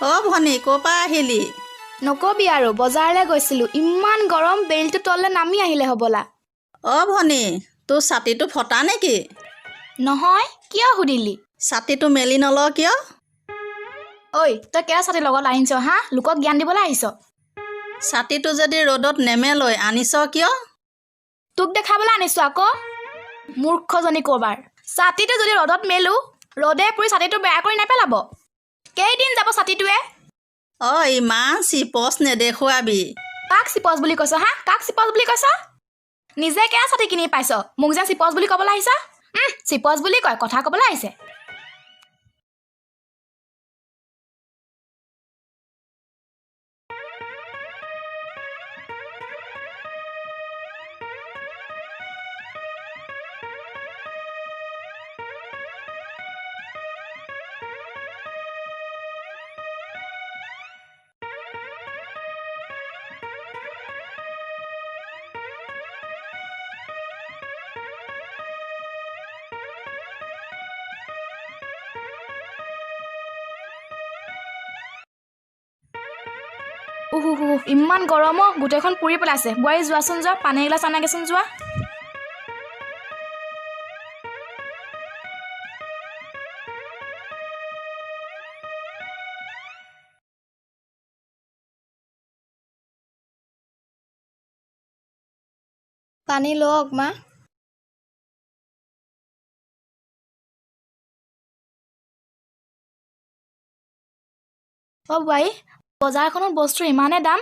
ভনী ক'ৰ পৰা আহিলি? নকবি আৰু বজাৰলৈ গৈছিলোঁ, ইমান গৰম বেলিটো তললৈ নামি আহিলে হ'বলা। ভনী তোৰ ছাতিটো ফটা নেকি? নহয়, কিয় সুধিলি? ছাতিটো মেলি নল কিয়? ঐ তই কেয়া ছাতি লগত আহিছ হা? লোকক জ্ঞান দিবলৈ আহিছ? ছাতিটো যদি ৰ'দত নেমেলৈ আনিছ কিয়? তোক দেখাবলৈ আনিছোঁ আকৌ। মূৰ্খজনী ক'ৰবাৰ। ছাতিটো যদি ৰ'দত মেলো, ৰ'দে পুৰি ছাতিটো বেয়া কৰি নেপেলাব। কেইদিন যাব ছাতিটোৱে? ইমান চিপচ নেদেখুৱাবি। কাক চিপচ বুলি কৈছ হা? কাক চিপচ বুলি কৈছ? নিজে কেয়া ছাতি কিনি পাইছ, মোক যে চিপচ বুলি ক'বলৈ আহিছ? চিপচ বুলি কয়, কথা ক'বলৈ আহিছে। ইমান গৰম গোটেইখন পুৰি পেলাইছে। বোৱাৰী যোৱাচোন যোৱা, পানী এগিলাচ আনাগেচোন যোৱা। পানী লওক মা। বোৱাৰী, বজাৰখনত বস্তু ইমানে দাম,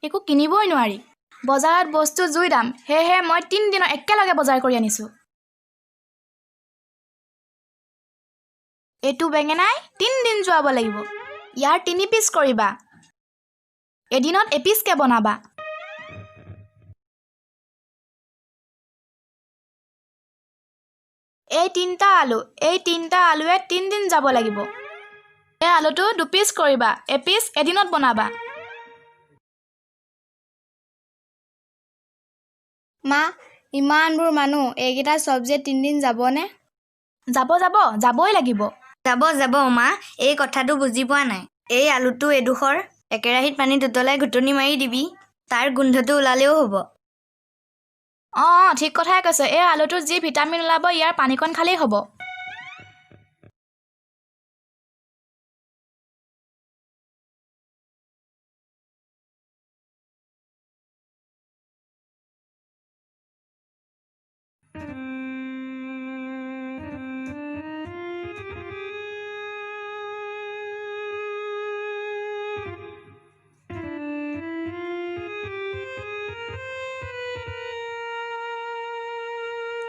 একো কিনিবই নোৱাৰি। বজাৰত বস্তু জুই দাম, সেয়েহে মই 3 দিনৰ একেলগে বজাৰ কৰি আনিছোঁ। এইটো বেঙেনাই 3 দিন যোৱাব লাগিব। ইয়াৰ 3 পিচ কৰিবা, এদিনত এপিচকে বনাবা। এই 3টা আলু, এই 3টা আলুৱে 3 দিন যাব লাগিব। এই আলুটো 2 পিচ কৰিবা, এপিচ এদিনত বনাবা। মা, ইমানবোৰ মানুহ, এইকেইটা চব্জিয়ে 3 দিন যাবনে? যাবই লাগিব। যাব মা, এই কথাটো বুজি পোৱা নাই। এই আলুটো এডোখৰ একেৰাহীত পানীত উতলাই ঘুটনি মাৰি দিবি, তাৰ গোন্ধটো ওলালেও হ'ব। ঠিক কথাই কৈছে। এই আলুটোত যি ভিটামিন ওলাব, ইয়াৰ পানীকণ খালেই হ'ব।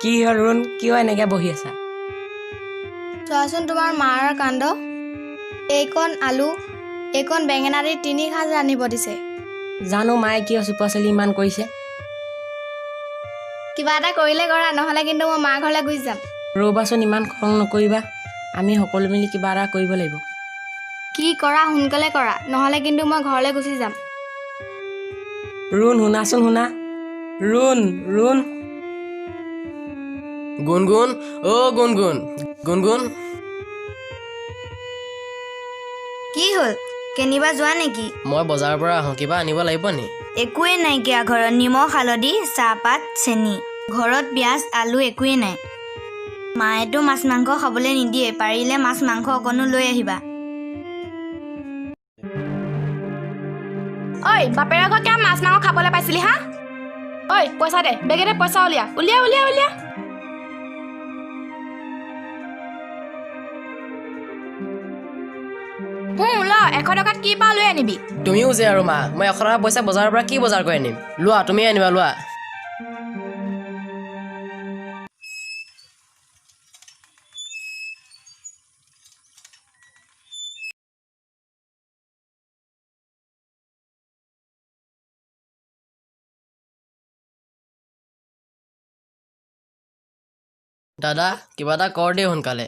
কি হ'ল ৰুণ, কিয় এনেকৈ বহি আছা? চোৱাচোন তোমাৰ মাৰ কাণ্ড। এইকণ আলু, এইকণ বেঙেনা দি 3 সাঁজ ৰান্ধিব দিছে। জানো মায়ে কিয় চুপা চুলি ইমান কৰিছে। কিবা এটা কৰিলে কৰা, নহ'লে কিন্তু মই মাৰ ঘৰলৈ গুচি যাম। ৰ'বাচোন, ইমান খং নকৰিবা। আমি সকলো মিলি কিবা এটা কৰিব লাগিব। কি কৰা সোনকালে কৰা, নহ'লে কিন্তু মই ঘৰলৈ গুচি যাম। ৰুণ শুনাচোন, শুনা। ৰুণ গুণগুণ, গুণগুণ, গুণগুণ। কি হ'ল, কেনিবা যোৱা নেকি? মই বজাৰৰ পৰা আহোঁ, কিবা আনিব লাগিব নি? একোৱে নাইকিয়া ঘৰত, নিমখ হালধি চাহপাত চেনি। ঘৰত পিঁয়াজ আলু একোৱেই নাই। মায়েতো মাছ মাংস খাবলৈ নিদিয়ে, পাৰিলে মাছ মাংস অকণো লৈ আহিবা। বাপেৰৰ ঘৰত কিয় মাছ মাংস খাবলৈ পাইছিলি হা? পইচা দে, বেগেতে পইচা উলিয়া। ল, 100 টকাত কি পাওঁ লৈ আনিবি। তুমিও যে আৰু মা, মই 100 টকা পইচা বজাৰৰ পৰা কি বজাৰ কৰি আনিম? লোৱা, তুমি আনিবা, লোৱা। দাদা, কিবা এটা কৰ দেই সোনকালে।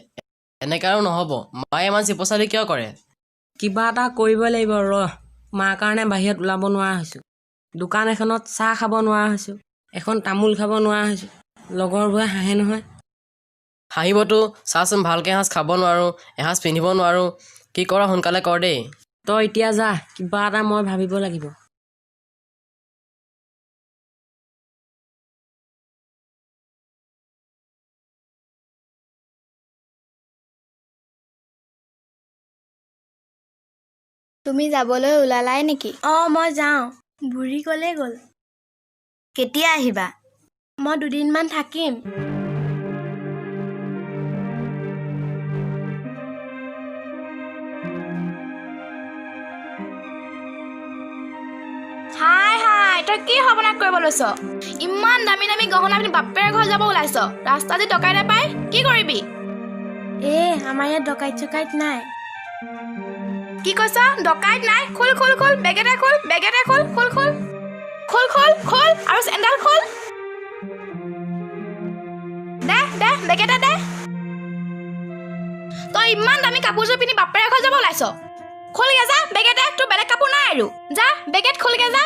এনেকৈ আৰু নহ'ব। মায়ে ইমান চিপচালি কিয় কৰে? কিবা এটা কৰিব লাগিব মাৰ কাৰণে বাহিৰত ওলাব নোৱাৰা হৈছোঁ। দোকান এখনত চাহ খাব নোৱাৰা হৈছোঁ, এখন তামোল খাব নোৱাৰা হৈছোঁ। লগৰবোৰে হাঁহে নহয়। হাঁহিবতো, চাচোন ভালকৈ এসাঁজ খাব নোৱাৰোঁ, এসাঁজ পিন্ধিব নোৱাৰোঁ। কি কৰা সোনকালে কৰ দেই। তই এতিয়া যা, কিবা এটা মই ভাবিব লাগিব। তুমি যাবলৈ ওলালাই নেকি? অঁ মই যাওঁ। বুঢ়ী ক'লেই গ'ল। কেতিয়া আহিবা? মই 2 দিনমান থাকিম। হাই তই কি সৰ্বনাশ কৰিব লৈছ? ইমান দামী দামী গহনা পিন্ধি বাপেৰ ঘৰ যাব ওলাইছ। ৰাস্তা যদি ডকাইতে পাই কি কৰিবি? আমাৰ ইয়াত ডকাইত চকাইত নাই। কি কৈছ? ডকাইত নাই? খোল বেগেতে খোল আৰু চেণ্ডেল খোল। দে বেগেতে দে। তই ইমান দামী কাপোৰযোৰ পিন্ধি বাপেৰ ঘৰ যাব ওলাইছ। খোলগে যা বেগেতে, তোৰ বেলেগ কাপোৰ নাই আৰু। যা বেগেত খোলগে যা।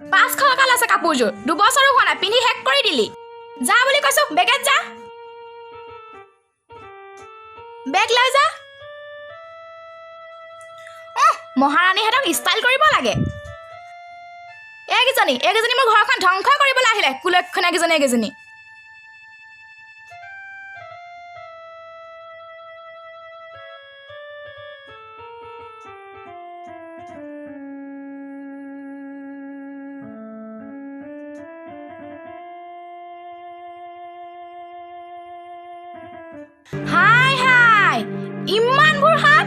500 টকা লৈছে কাপোৰযোৰ, 2 বছৰো হোৱা নাই, পিন্ধি শেষ কৰি দিলি। যা বুলি কৈছো, বেগেত যা। বেগ লৈ যা। মহাৰাণীহঁতক ষ্টাইল কৰিব লাগে। এইকেইজনী মোৰ ঘৰখন ধ্বংস কৰিবলৈ আহিলে। কুলক্ষণ এইকেইজনী। হাই ইমানবোৰ হাত।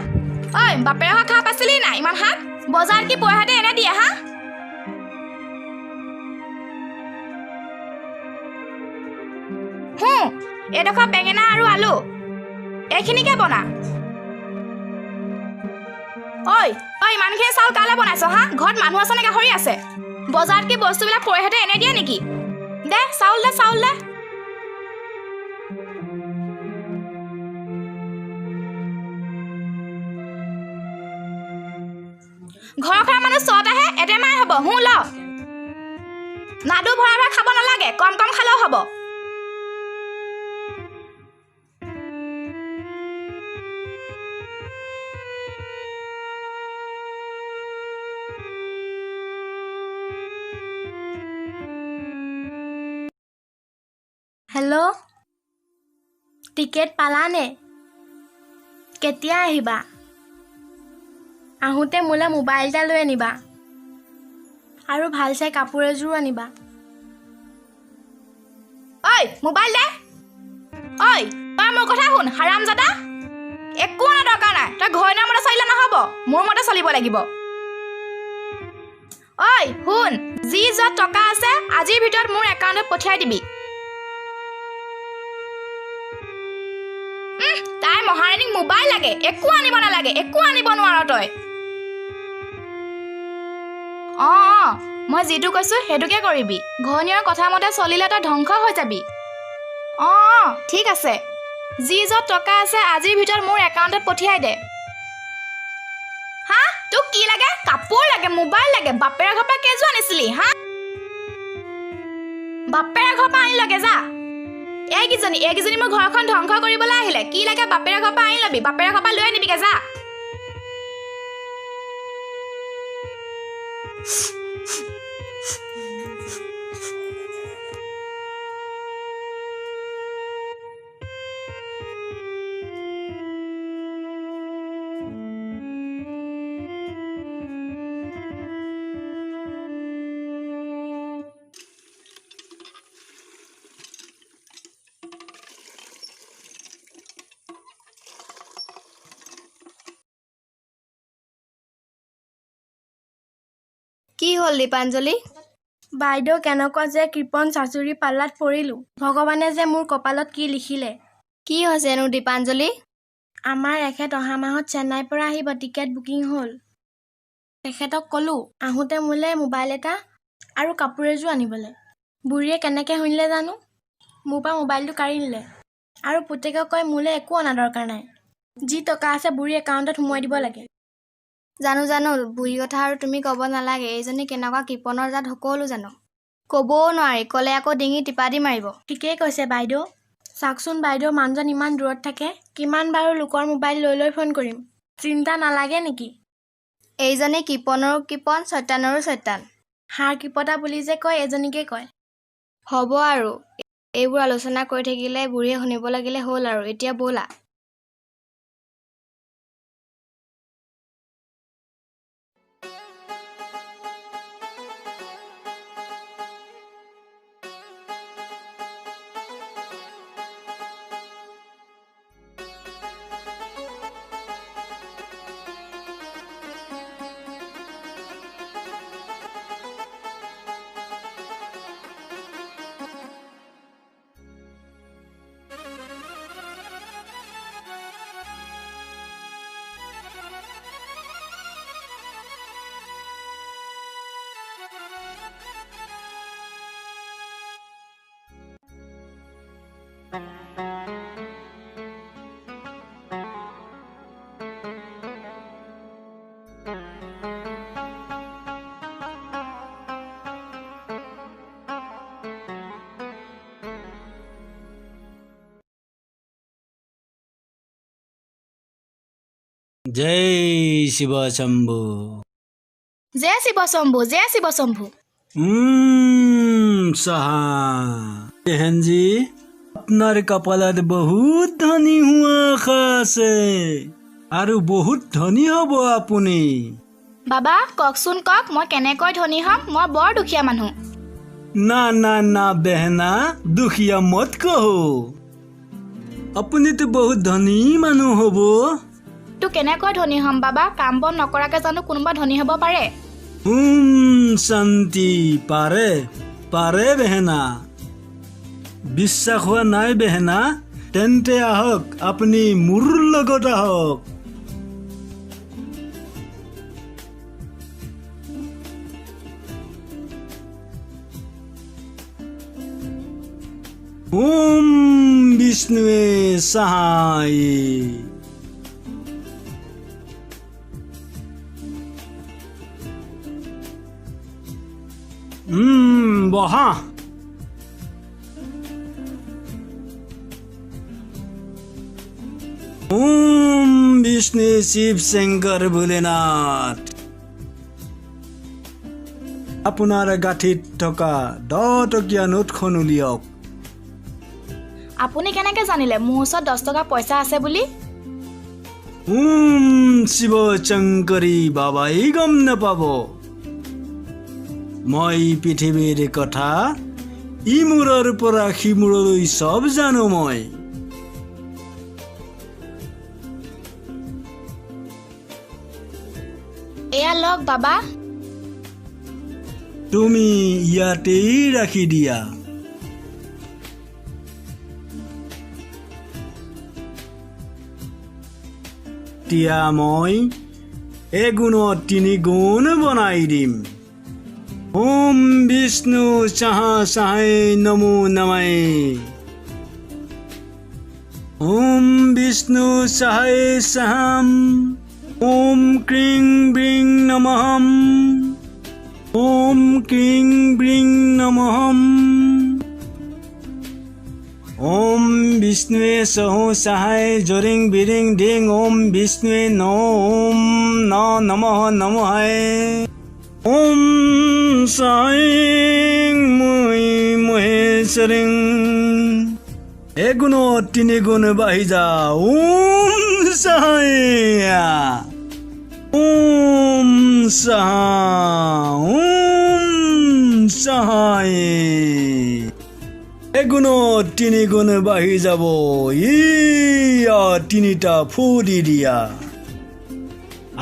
ঐ বাপেৰ ঘৰ খাপ আছিলি নাই ইমান হাত? বজাৰ কি পইহাতে এনে দিয়ে হা? এডোখৰ বেঙেনা আৰু আলু এইখিনিকে বনা। ঐ ইমানখিনি চাউল কালে বনাইছ হা? ঘৰত মানুহ আছে নে গাহৰি আছে? বজাৰত কি বস্তুবিলাক পইহাতে এনে দিয়ে নেকি? দে চাউল দে। ঘৰৰ মানুহ 6টাহে, এটেমাই হ'ব। ল নাদু ভৰাই খাব নালাগে, কম খালেও হ'ব। হেল্ল', টিকেট পালানে? কেতিয়া আহিবা? আহোঁতে মোলৈ মোবাইল এটা লৈ আনিবা আৰু ভাল চাই কাপোৰ এযোৰো আনিবা। মোবাইল দে। তই মোৰ কথা শুন হাৰামজাদা। একো আনা দৰকাৰ নাই। তই ঘৈণীৰ মতে চলিলে নহ'ব, মোৰ মতে চলিব লাগিব। শুন, যি য'ত টকা আছে আজিৰ ভিতৰত মোৰ একাউণ্টত পঠিয়াই দিবি। তাই মহাৰাণীক মোবাইল লাগে, একো আনিব নালাগে, একো আনিব নোৱাৰ তই। মই যিটো কৈছো সেইটোকে কৰিবি। ঘৈণীৰ কথা মতে চলিলে তই ধ্বংস হৈ যাবি। ঠিক আছে, যি য'ত টকা আছে আজিৰ ভিতৰত মোৰ একাউণ্টত পঠিয়াই দে। তোক কি লাগে? কাপোৰ লাগে, মোবাইল লাগে। বাপেৰ ঘৰ পৰা কেইযোৰ আনিছিলি হা? বাপেৰ ঘৰ পৰা আনি লগে যা। এইকেইজনী মোৰ ঘৰখন ধ্বংস কৰিবলৈ আহিলে। কি লাগে বাপেৰ ঘৰ পৰা আনি লবি, বাপেৰ ঘৰ পৰা লৈ আনিবিগে যা। কি হ'ল দীপাঞ্জলি? বাইদেউ কেনেকুৱা যে কৃপণ চাচুৰি পাল্লাত পৰিলোঁ। ভগৱানে যে মোৰ কপালত কি লিখিলে। কি হৈছেনো দীপাঞ্জলি? আমাৰ এখেত অহা মাহত চেন্নাইৰ পৰা আহিব, টিকেট বুকিং হ'ল। তেখেতক ক'লোঁ আহোঁতে মোলৈ মোবাইল এটা আৰু কাপোৰ এযোৰ আনিবলৈ। বুঢ়ীয়ে কেনেকৈ শুনিলে জানো, মোৰ পৰা মোবাইলটো কাঢ়ি নিলে আৰু পুতেকক কয় মোলৈ একো অনা দৰকাৰ নাই, যি টকা আছে বুঢ়ী একাউণ্টত সোমোৱাই দিব লাগে। জানো বুঢ়ী কথা আৰু তুমি ক'ব নালাগে। এইজনী কেনেকুৱা কৃপণৰ জাত সকলো জানো। ক'বও নোৱাৰি, ক'লে আকৌ ডিঙি টিপা দি মাৰিব। ঠিকেই কৈছে বাইদেউ। চাওকচোন বাইদেউ, মানুহজন ইমান দূৰত থাকে, কিমান বাৰু লোকৰ মোবাইল লৈ ফোন কৰিম, চিন্তা নালাগে নেকি? এইজনী কৃপণৰো কৃপণ ছয়তানৰো ছয়তান। হাড় কিপতা বুলি যে কয় এজনীকে কয়। হ'ব আৰু এইবোৰ আলোচনা কৰি থাকিলে বুঢ়ীয়ে শুনিব লাগিলে হ'ল আৰু এতিয়া ব'লা। जय शिव शंभु। जय शिव शंभु, जय शिव शंभु। सहा बहन जी আপনার কপালত বহুত ধনী হোৱা আশা আছে আৰু বহুত ধনী হ'ব আপুনি। বাবা কওকচোন কওক, মই কেনেকৈ ধনী হ'ম? মই বৰ দুখীয়া মানুহ। না না না বেহনা, দুখীয়া মত কহো, আপুনিতো বহুত ধনী মানুহ হ'ব। তো কেনেকৈ ধনী হ'ম বাবা? কাম বন নকৰাকে জানো কোনোবা ধনী হ'ব পাৰে? শান্তি পাৰে পাৰে বেহনা। বিশ্বাস হোৱা নাই বেহনা? তেন্তে আহক, আপুনি মোৰ লগত আহক। বিষ্ণুৱে সহায়। বহা। বিষ্ণু শিৱ শংকৰ ভোলেনাথ, আপোনাৰ গাঁঠিত থকা 10 টকীয়া নোটখন উলিয়াওক। আপুনি কেনেকৈ জানিলে মোৰ ওচৰত 10 টকা পইচা আছে বুলি? শিৱ শংকৰী বাবাই গম নাপাব। মই পৃথিৱীৰ কথা ইমূৰৰ পৰা সিমূৰলৈ চব জানো মই। এয়া লওক বাবা। তুমি ইয়াতেই ৰাখি দিয়া। এতিয়া মই এগুণত 3 গুণ বনাই দিম। বিষ্ণু সাহা সাহায় নমো নমায়। বিষ্ণু সাহায় সাহাম। ক্রিং ব্রিং নমঃ। ক্রিং ব্রিং নমঃ। বিষ্ণুৱে সহু সাহায় জৰিং বিৰিং ডিং। বিষ্ণুৱে নমঃ নমহায়। সাইং মহেশ্বরিং। এগুণত 3 গুণ বাঢ়ি যা। সাহায় সাহায়। এগুণত 3 গুণ বাঢ়ি যাব। ইয়া 3টা ফু দি দিয়া।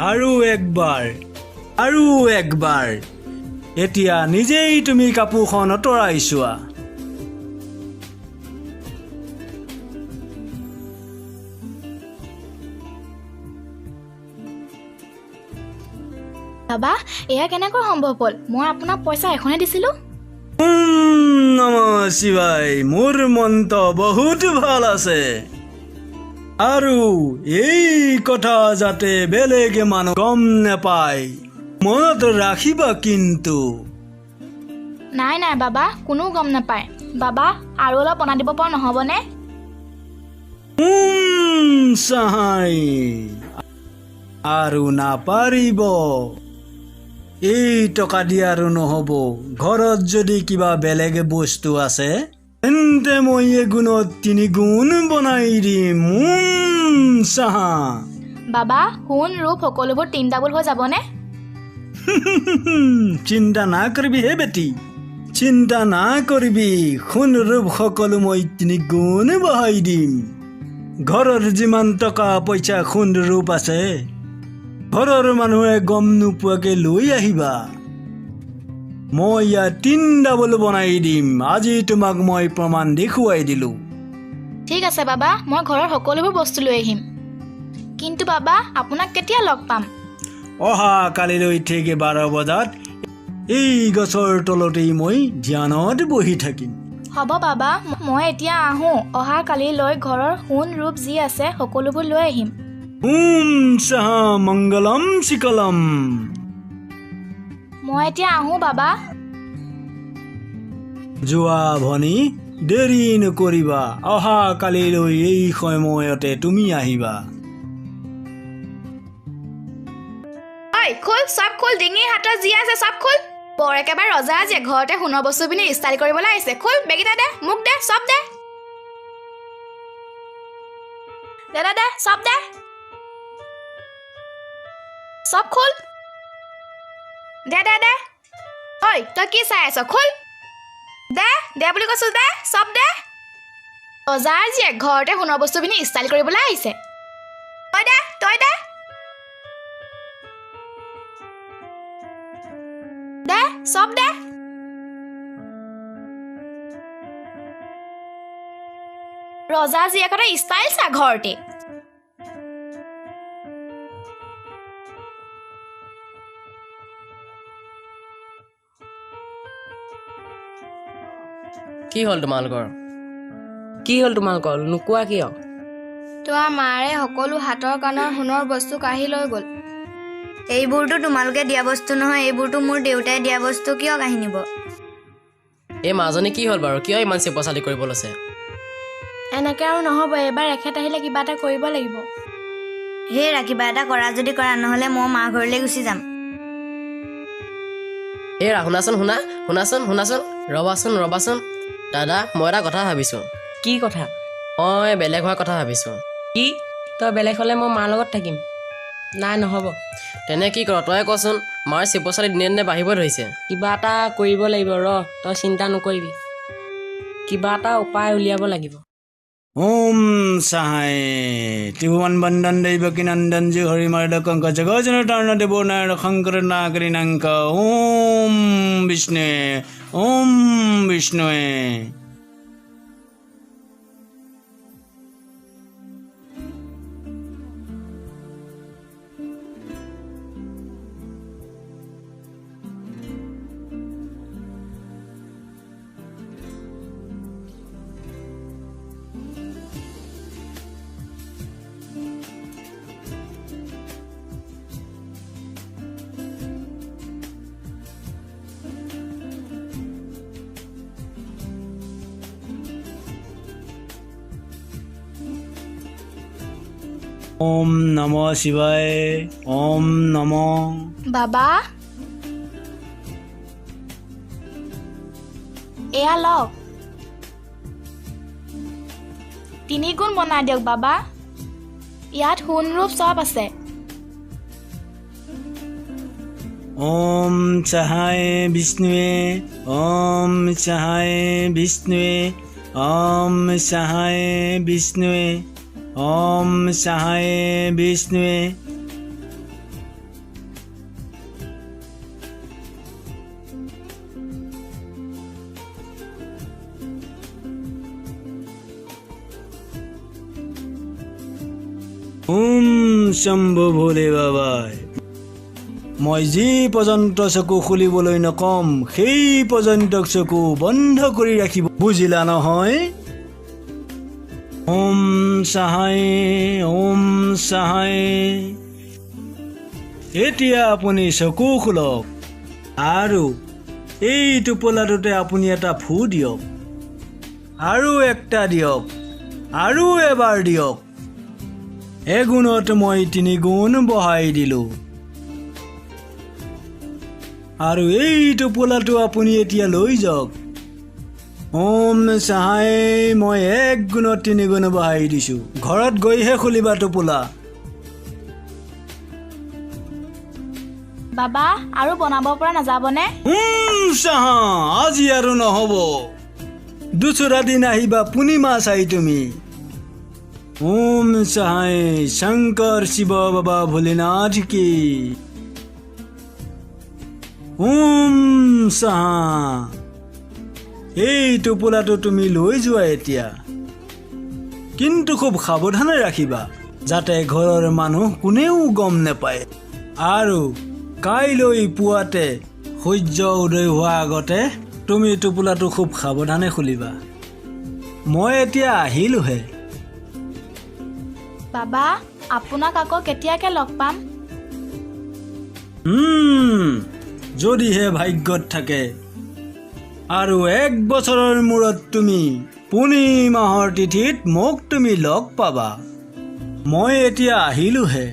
আৰু একবাৰ আৰু একবাৰ। এতিয়া নিজেই তুমি কাপোৰখন আঁতৰাই চোৱা। বাবা এয়া কেনেকৈ সম্ভৱ হ'ল? মই আপোনাক পইচা এখনে দিছিলো। নমঃ শিৱায়। মোৰ মনটো বহুত ভাল আছে, আৰু এই কথা যাতে বেলেগে মানুহ গম নাপায় মনত ৰাখিবা কিন্তু। নাই নাই বাবা, কোনো গম নাপায়। বাবা আৰু অলপ বনাই দিব পৰা নহ'বনে? সহায়। আৰু নাপাৰিব। এই টকা দি আৰু নহ'ব। ঘৰত যদি কিবা বেলেগ বস্তু আছে তেন্তে মই এগুণত 3 গুণ বনাই দিম। চাহা বাবা সোণ ৰূপ সকলোবোৰ 3 ডাবল হৈ যাবনে? চিন্তা না কৰিবি হে বেটি, চিন্তা না কৰিবি। সোণ ৰূপ সকলো মই 3 গুণ বঢ়াই দিম। ঘৰৰ যিমান টকা পইচা সোণ ৰূপ আছে ঘৰৰ মানুহে গম নোপোৱাকে লৈ আহিবা। মই ইয়াত 3 ডাবল বনাই দিম। আজি তোমাক মই প্ৰমাণ দেখুৱাই দিলো। ঠিক আছে বাবা, মই ঘৰৰ সকলোবোৰ বস্তু লৈ আহিম। কিন্তু বাবা আপোনাক কেতিয়া লগ পাম? অহা কালিলৈ ঠিক 12 বজাত এই গছৰ তলতেই মই ধ্যানত বহি থাকিম। হ'ব বাবা, মই এতিয়া আহোঁ। অহা কালিলৈ ঘৰৰ সোণ ৰূপ যি আছে সকলোবোৰ লৈ আহিম। চাহা মংগলম চিকলম। মই এতিয়া আহোঁ বাবা। যোৱা ভনী, দেৰি নকৰিবা। অহা কালিলৈ এই সময়তে তুমি আহিবা। ঐ খোল, চব খোল। ডিঙি হাতত যি আছে চব খোল। বৰ একেবাৰে ৰজা যে ঘৰতে সোণৰ বস্তু পিনি ষ্টাইল কৰিবলৈ আহিছে। খোল, বেগীটা দে, মোক দে, চব দে। দাদা দে, চব দে, চব খোল। দে দে দে। ঐ তই কি চাই আছ? খোল, দে দে বুলি কৈছো, দে চব দে। ৰজাৰ জীয়ে ঘৰতে সোণৰ বস্তু পিনি ষ্টাইল কৰিবলৈ আহিছে। তই দে, তই দে, দে চব দে। ৰজা জীয়েকতে ষ্টাইল চা ঘৰতে। কি হ'ল তোমালোকৰ? কি হ'ল তোমালোকৰ? নোকোৱা কিয়? তোমাৰ মাৰে সকলো হাতৰ কাণৰ সোণৰ বস্তু কাঢ়ি লৈ গ'ল। এইবোৰতো তোমালোকে দিয়া বস্তু নহয়, এইবোৰতো মোৰ দেউতাই দিয়া বস্তু। কিয় কাঢ়ি নিব? এই মাজনী কি হ'ল বাৰু? কিয় ইমান চিপচালি কৰিব লৈছে? এনেকৈ আৰু নহ'ব। এবাৰ এখেত আহিলে কিবা এটা কৰিব লাগিব। হেৰা, কিবা এটা কৰা যদি কৰা, নহ'লে মই মা ঘৰলৈ গুচি যাম। হেৰা শুনাচোন, শুনাচোন। ৰবাচোন। দাদা, মই এটা কথা ভাবিছোঁ। কি কথা? মই বেলেগ হোৱাৰ কথা ভাবিছোঁ। কি? তই বেলেগ হ'লে মই মাৰ লগত থাকিম। নাই, নহ'ব। তেনে কি কৰ তই কচোন? মাৰ চিপচালি দিনে দিনে বাঢ়িব ধৰিছে। কিবা এটা কৰিব লাগিব। তই চিন্তা নকৰিবি। কিবা এটা উপায় উলিয়াব লাগিব। চাহাই ত্ৰিভুৱন বন্দন দৈৱকী নন্দন জী হৰি মাৰ্দ কংক জগজন তৰ্ণ দেৱ নাৰায়ণ শংকৰ নাগৰী নাংক। বিষ্ণুৱে। ওম নম শিৱায়। ওম নম। বাবা এয়া লওক, 3 গুণ বনাই দিয়ক বাবা। ইয়াত সোণ ৰূপ চব আছে। ওম চাহায় বিষ্ণুৱে। ওম চাহায় বিষ্ণুৱে। ওম চাহায় বিষ্ণুৱে। ওম চাহায় বিষ্ণুৱে। ওম শম্ভু ভোলে বাবাই। মই যি পৰ্যন্ত চকু খুলিবলৈ নকম সেই পৰ্যন্ত চকু বন্ধ কৰি ৰাখিব, বুজিলা নহয়? ওম চাহায়। ওম চাহায়। এতিয়া আপুনি চকু খোলক আৰু এই টোপোলাটোতে আপুনি এটা ফু দিয়ক, আৰু একটা দিয়ক, আৰু এবাৰ দিয়ক। এগুণত মই 3 গুণ বঢ়াই দিলোঁ আৰু এই টোপোলাটো আপুনি এতিয়া লৈ যাওক ওম চাহাই মই 1 গুণত 3 গুণ বঢ়াই দিছোঁ ঘৰত গৈহে খুলিবা টোপোলা বাবা আৰু বনাব পৰা নাযাবনে চাহা আজি আৰু নহ'ব দুচৰা দিন আহিবা পূৰ্ণিমা চাই তুমি ওম চাহাই শংকৰ শিৱ বাবা ভোলেনাথ কি ওম চাহা এই টোপোলাটো তুমি লৈ যোৱা এতিয়া কিন্তু খুব সাৱধানে ৰাখিবা যাতে ঘৰৰ মানুহ কোনেও গম নাপায় আৰু কাইলৈ পুৱাতে সূৰ্য উদয় হোৱাৰ আগতে তুমি টোপোলাটো খুব সাৱধানে খুলিবা মই এতিয়া আহিলোহে বাবা আপোনাক আকৌ কেতিয়াকে লগ পাম যদিহে ভাগ্যত থাকে আৰু 1 বছৰৰ মূৰত তুমি পূৰ্ণিমাহৰ তিথিত মোক তুমি লগ পাবা মই এতিয়া আহিলোহে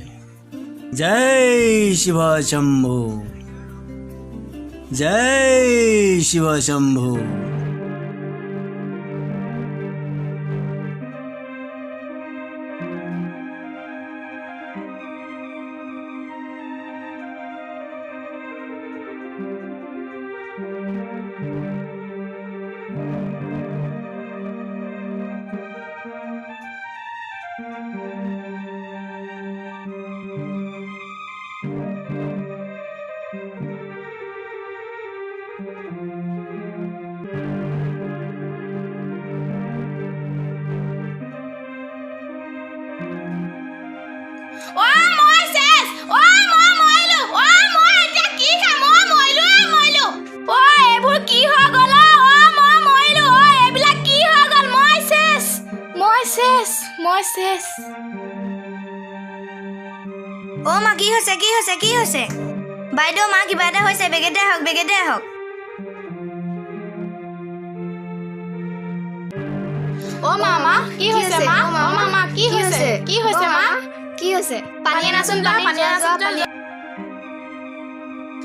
জয় শিৱ শম্ভু জয় শিৱ শম্ভু অ মা কি হৈছে কি হৈছে কি হৈছে বাইদেউ মা কিবা এটা হৈছে বেগেতে আহক অ মামা কি হৈছে মা অ মামা কি হৈছে মা কি হৈছে পানী আনাচোন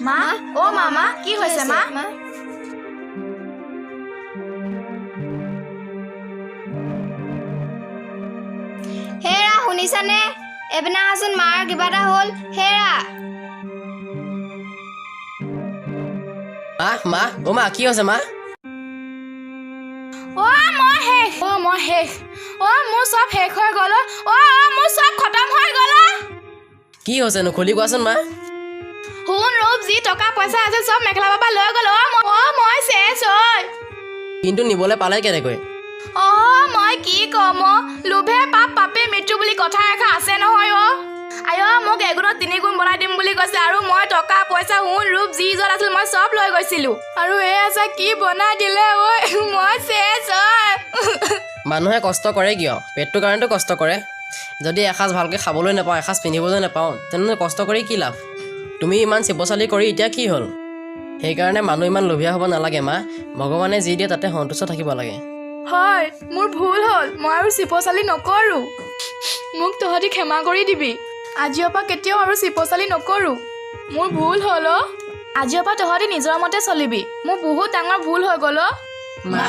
মা অ মামা কি হৈছে মা হেৰা শুনিছানে এপিনে আহাচোন মাৰ কিবা এটা হ'ল হেৰা মা কি হৈছে মা মই শেষ মোৰ চব শেষ হৈ গ'ল মোৰ চব খতম হৈ গ'ল কি হৈছেনো খুলি কোৱাচোন মা সোণ ৰূপ যি টকা পইচা আছে চব মেখেলা বাবা লৈ গ'ল মই শেষ হয় কিন্তু নিবলৈ পালে কেনেকৈ মই কি কম লোভে পাপে মৃত্যু বুলি কথা এষাৰ আছে নহয় মোক 1 গুণত 3 গুণ বনাই দিম বুলি কৈছে আৰু মই টকা পইচা সোণ ৰূপ যি য'ত আছিল মই চব লৈ গৈছিলো আৰু এই আছে কি বনাই দিলে মই শেষ হয় মানুহে কষ্ট কৰে কিয় পেটটোৰ কাৰণেতো কষ্ট কৰে যদি এসাঁজ ভালকৈ খাবলৈ নাপাওঁ এসাঁজ পিন্ধিবলৈ নাপাওঁ তেনেহ'লে কষ্ট কৰি কি লাভ তুমি ইমান চিপচালি কৰি এতিয়া কি হ'ল সেইকাৰণে মানুহ ইমান লোভীয়া হ'ব নালাগে মা ভগৱানে যি দিয়ে তাতে সন্তুষ্ট থাকিব লাগে হয় মোৰ ভুল হ'ল মই আৰু চিপচালি নকৰোঁ মোক তহঁতি ক্ষমা কৰি দিবি আজিৰ পৰা কেতিয়াও আৰু চিপচালি নকৰোঁ মোৰ ভুল হ'ল আজিৰ পৰা তহঁতি নিজৰ মতে চলিবি মোৰ বহুত ডাঙৰ ভুল হৈ গ'ল মা